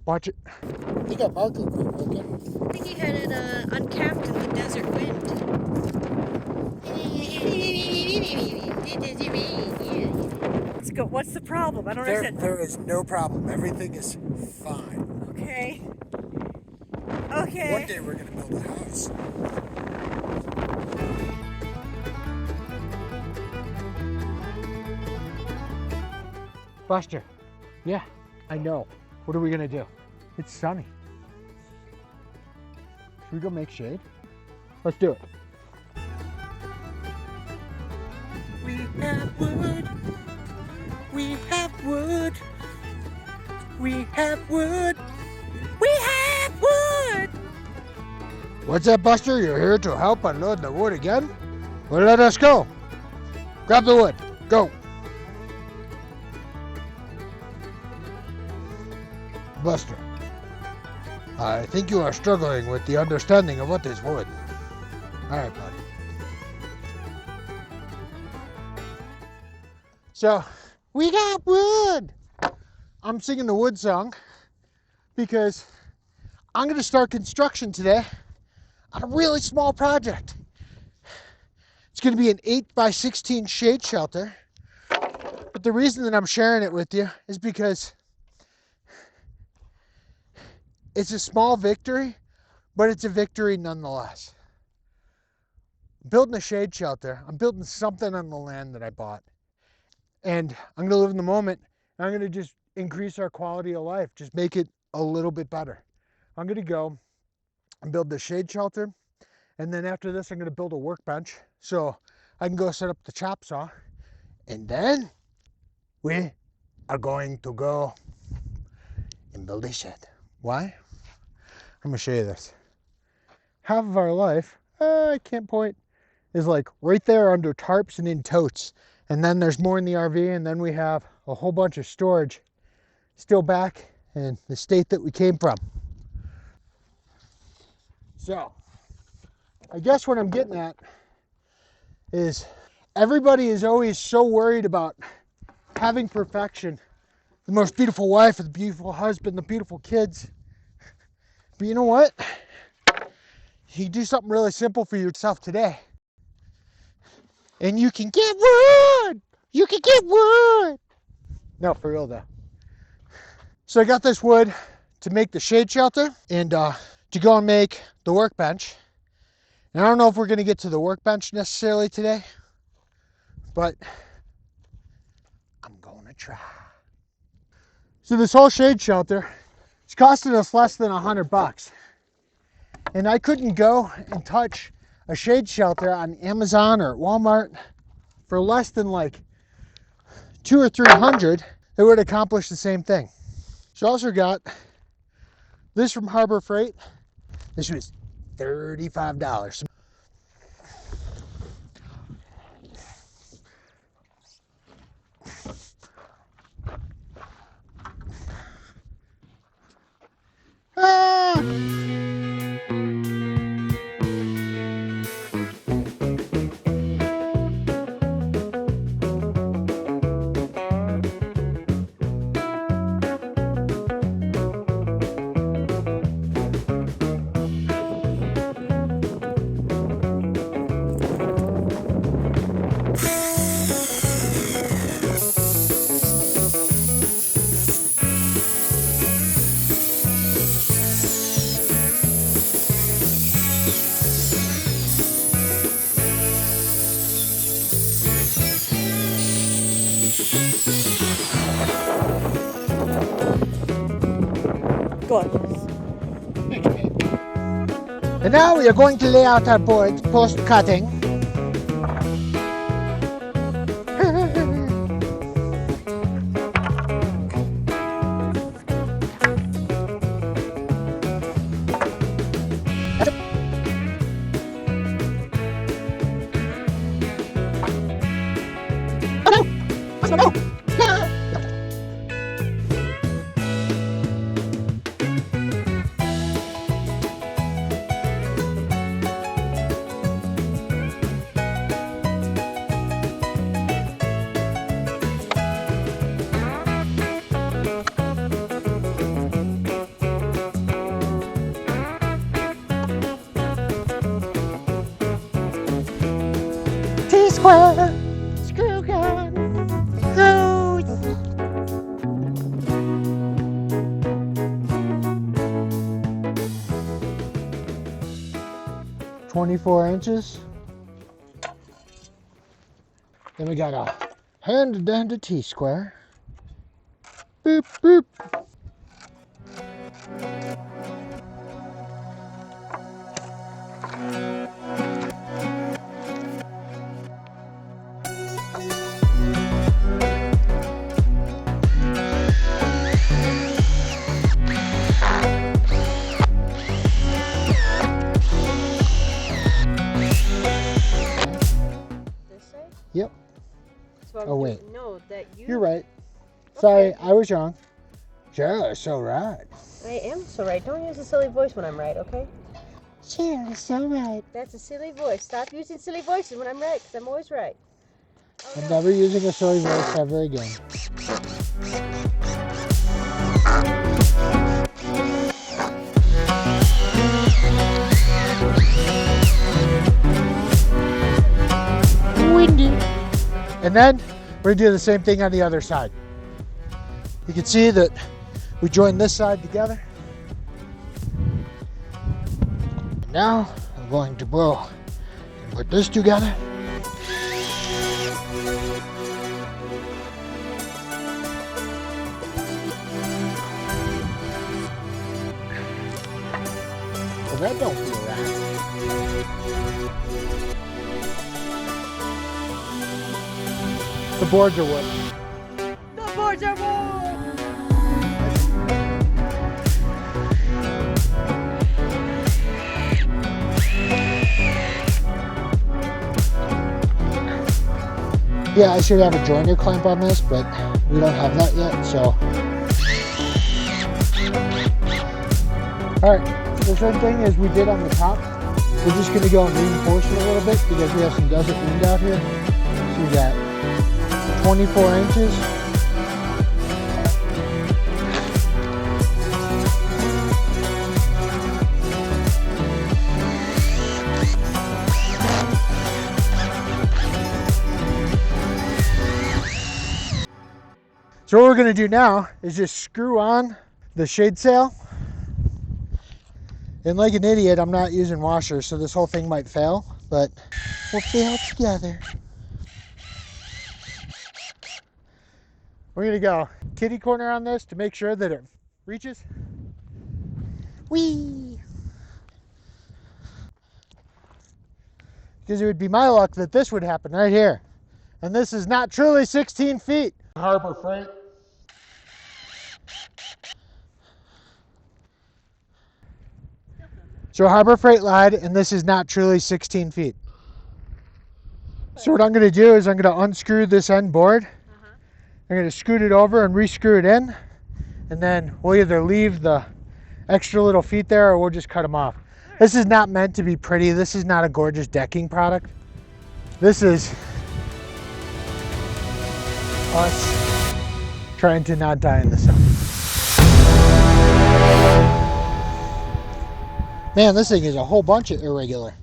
Watch it. He got Marco working. I think he had it uncapped in the desert wind. Let's go. What's the problem? I don't understand. There is no problem. Everything is fine. Okay. Okay. One day we're gonna build a house. Buster. Yeah, I know. What are we gonna do? It's sunny. Should we go make shade? Let's do it. We have wood. We have wood. We have wood. We have wood. What's that, Buster? You're here to help unload the wood again? Well, let us go. Grab the wood. Go. Buster, I think you are struggling with the understanding of what is wood. All right, buddy. So, we got wood. I'm singing the wood song because I'm going to start construction today on a really small project. It's going to be an 8x16 shade shelter. But the reason that I'm sharing it with you is because it's a small victory, but it's a victory nonetheless. Building a shade shelter, I'm building something on the land that I bought. And I'm going to live in the moment, and I'm going to just increase our quality of life, just make it a little bit better. I'm going to go and build the shade shelter, and then after this, I'm going to build a workbench so I can go set up the chop saw, and then we are going to go and build a shed. Why? I'm going to show you this. Half of our life, I can't point, is like right there under tarps and in totes. And then there's more in the RV, and then we have a whole bunch of storage still back in the state that we came from. So, I guess what I'm getting at is everybody is always so worried about having perfection. The most beautiful wife, the beautiful husband, the beautiful kids. But you know what? You can do something really simple for yourself today. And you can get wood! You can get wood! No, for real though. So I got this wood to make the shade shelter and to go and make the workbench. And I don't know if we're going to get to the workbench necessarily today, but I'm going to try. So this whole shade shelter, it's costing us less than $100. And I couldn't go and touch a shade shelter on Amazon or Walmart for less than like $200 or $300 that would accomplish the same thing. So I also got this from Harbor Freight. This was $35. Ah! Go on. And now we are going to lay out our boards post-cutting. T-square. Screw gun. Oh. 24 inches. Then we got a hand down to T-square. Boop, boop. This side? Yep. So I'm Oh, wait. No, that you. You're right. Sorry, Okay. I was wrong. Sure, so right. I am so right. Don't use a silly voice when I'm right, okay? Sure, so right. That's a silly voice. Stop using silly voices when I'm right, because I'm always right. Oh, I'm no. never using a silly voice ever again. Windy. And then we're gonna do the same thing on the other side. You can see that we joined this side together. And now I'm going to blow and put this together. Well, that don't feel right. The boards are wood. The boards are wood! Yeah, I should have a joiner clamp on this, but we don't have that yet, so. All right, the same thing as we did on the top. We're just gonna go and reinforce it a little bit because we have some desert wind out here. So we got 24 inches. So what we're gonna do now is just screw on the shade sail. And like an idiot, I'm not using washers, so this whole thing might fail, but we'll fail together. We're gonna go kitty corner on this to make sure that it reaches. Whee! Because it would be my luck that this would happen right here. And this is not truly 16 feet. Harbor Freight. So Harbor Freight lied, and this is not truly 16 feet. So what I'm gonna do is I'm gonna unscrew this end board. I'm gonna scoot it over and re-screw it in. And then we'll either leave the extra little feet there or we'll just cut them off. This is not meant to be pretty. This is not a gorgeous decking product. This is us trying to not die in the sun. Man, this thing is a whole bunch of irregular.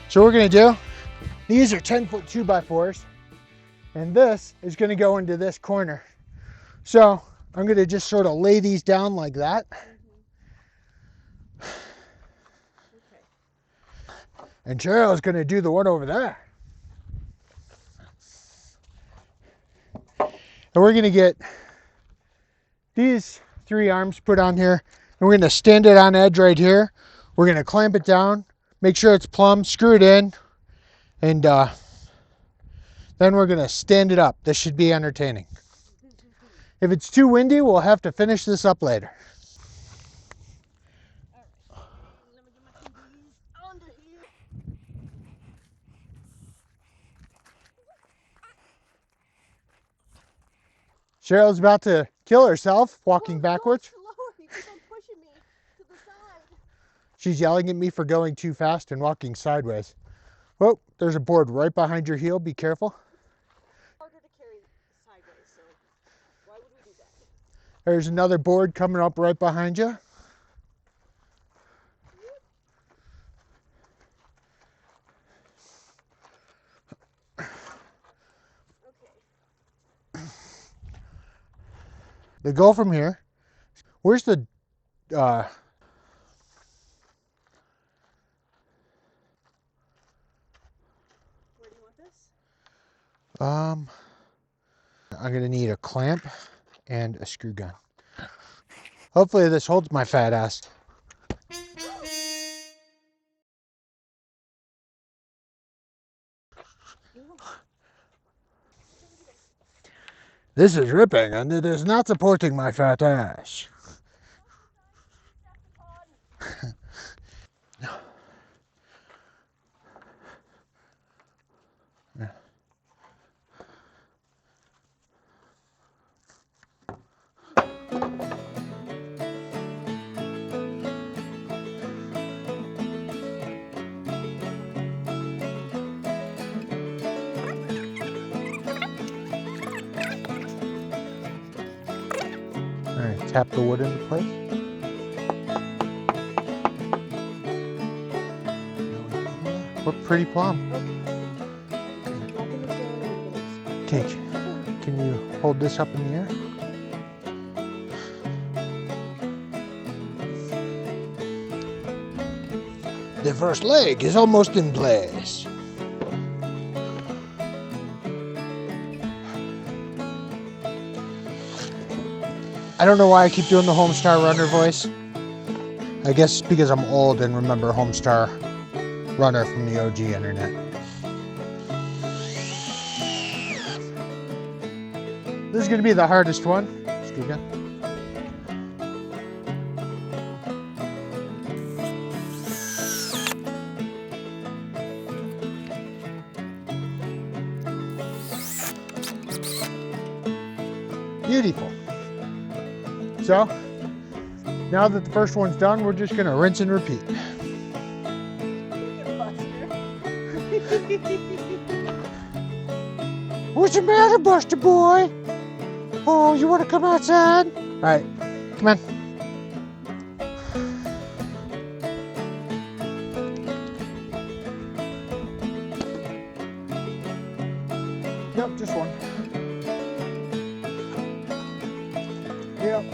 So what we're gonna do, these are 10-foot 2x4s. And this is going to go into this corner. So I'm going to just sort of lay these down like that. Okay. And Cheryl's going to do the one over there. And we're going to get these 3 arms put on here. And we're going to stand it on edge right here. We're going to clamp it down, make sure it's plumb, screw it in, and then we're going to stand it up. This should be entertaining. If it's too windy, we'll have to finish this up later. Let me get my TVs under here. Cheryl's about to kill herself walking backwards. Slower. You keep on pushing me to the side. She's yelling at me for going too fast and walking sideways. Whoa, there's a board right behind your heel. Be careful. Harder to carry sideways, so why would we do that? There's another board coming up right behind you. Okay. They go from here. Where's the Where do you want this? I'm gonna need a clamp and a screw gun. Hopefully this holds my fat ass. This is ripping and it is not supporting my fat ass. Alright, tap the wood into place. We're pretty plumb. Okay, can you hold this up in the air? The first leg is almost in place. I don't know why I keep doing the Homestar Runner voice. I guess because I'm old and remember Homestar Runner from the OG internet. This is going to be the hardest one. Screw gun. Beautiful. So, now that the first one's done, we're just gonna rinse and repeat. What's the matter, Buster boy? Oh, you wanna come outside? All right, come on. Yep, just one. Yep.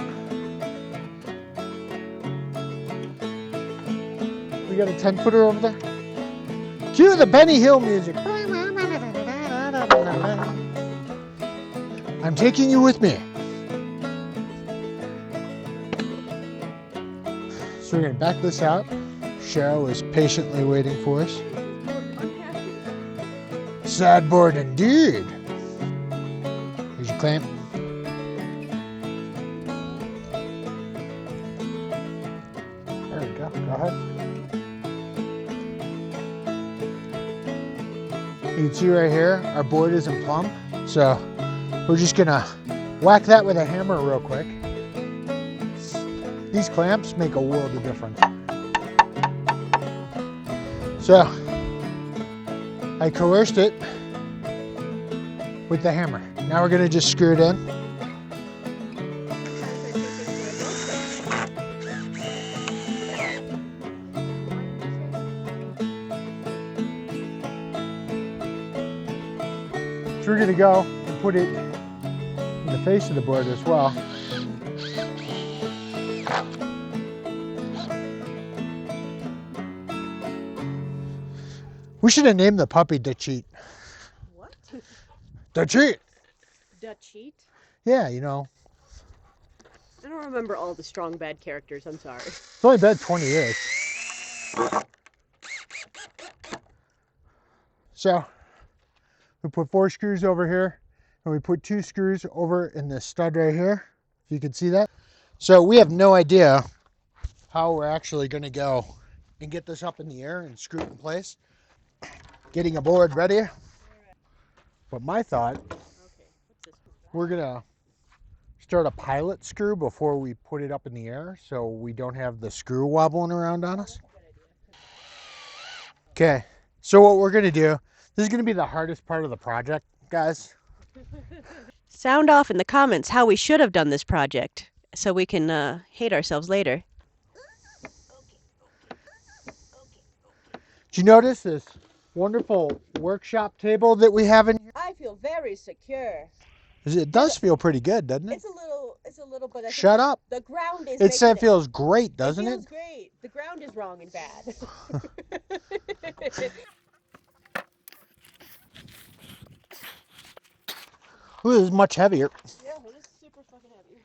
We got a 10-footer over there. Cue the Benny Hill music. I'm taking you with me. So we're gonna back this out. Cheryl is patiently waiting for us. Sad board indeed. Here's your clamp. There we go. Go ahead. You can see right here, our board isn't plumb, so we're just gonna whack that with a hammer real quick. These clamps make a world of difference. So I coerced it with the hammer. Now we're gonna just screw it in. So we're gonna go and put it in the face of the board as well. We should have named the puppy Da Cheat. What? Da Cheat! Da cheat? Yeah, you know. I don't remember all the strong bad characters, I'm sorry. It's only been 20 years. So, we put 4 screws over here, and we put 2 screws over in this stud right here, if you can see that. So we have no idea how we're actually gonna go and get this up in the air and screw it in place. Getting a board ready. But my thought, we're gonna start a pilot screw before we put it up in the air so we don't have the screw wobbling around on us. Okay, so what we're gonna do, this is gonna be the hardest part of the project, guys. Sound off in the comments how we should have done this project so we can hate ourselves later. Did you notice this wonderful workshop table that we have in here? I feel very secure. It does feel pretty good, doesn't it? It's a little, but I think Shut up. the ground is It said it feels great, doesn't it? it? Feels great. The ground is wrong and bad. Ooh, this is much heavier. Yeah, it is super fucking heavy.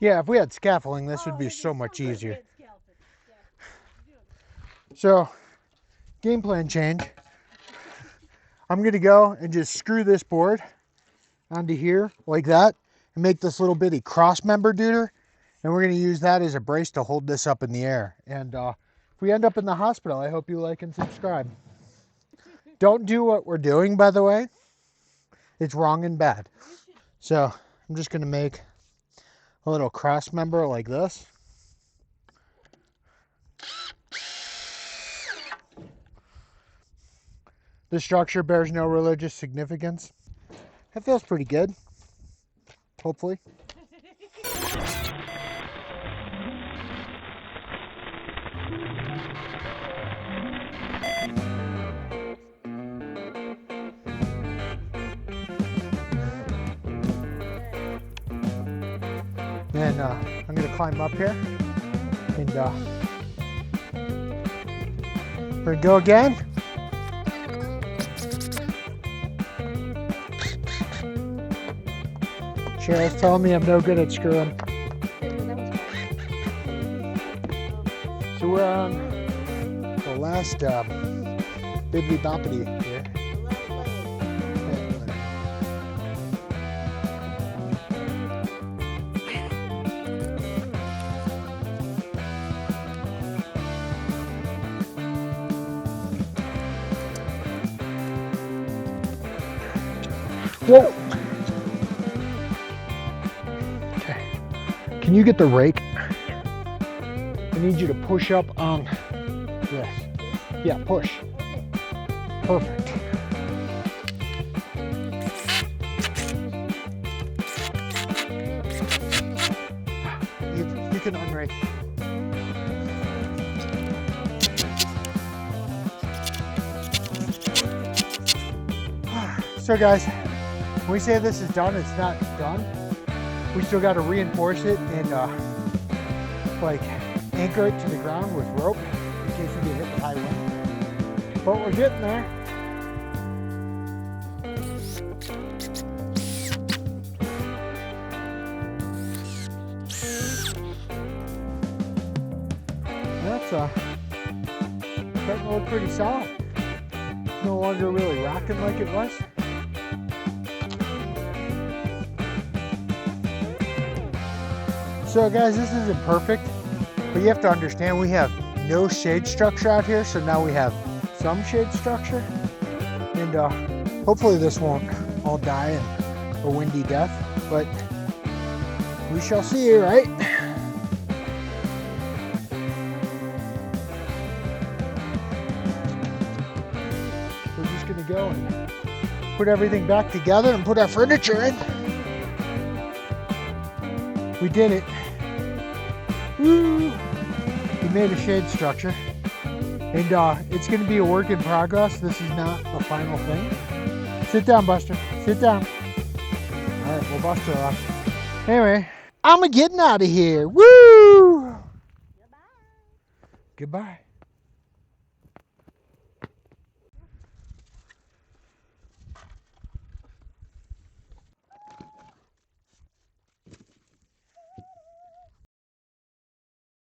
Yeah, if we had scaffolding, this would be so much easier. So, game plan change. I'm gonna go and just screw this board onto here like that and make this little bitty cross member duder. And we're gonna use that as a brace to hold this up in the air. And if we end up in the hospital, I hope you like and subscribe. Don't do what we're doing, by the way. It's wrong and bad. So I'm just gonna make a little cross member like this. The structure bears no religious significance. That feels pretty good, hopefully. And I'm gonna climb up here and we're gonna go again. Cheryl's telling me I'm no good at screwing. So we're on the last bibbly boppity here. Whoa! Okay. Can you get the rake? I need you to push up on this. Yeah, push. Perfect. You can unrake. So guys, when we say this is done, it's not done. We still got to reinforce it and like anchor it to the ground with rope in case we get hit with high wind. But we're getting there. That's starting to look pretty solid. No longer really rocking like it was. So guys, this isn't perfect, but you have to understand we have no shade structure out here, so now we have some shade structure. And hopefully this won't all die in a windy death, but we shall see, right? We're just gonna go and put everything back together and put our furniture in. We did it. Woo! He made a shade structure. And it's going to be a work in progress. This is not the final thing. Sit down, Buster. Sit down. All right, well, Buster off. Anyway, I'm getting out of here. Woo! Goodbye. Goodbye.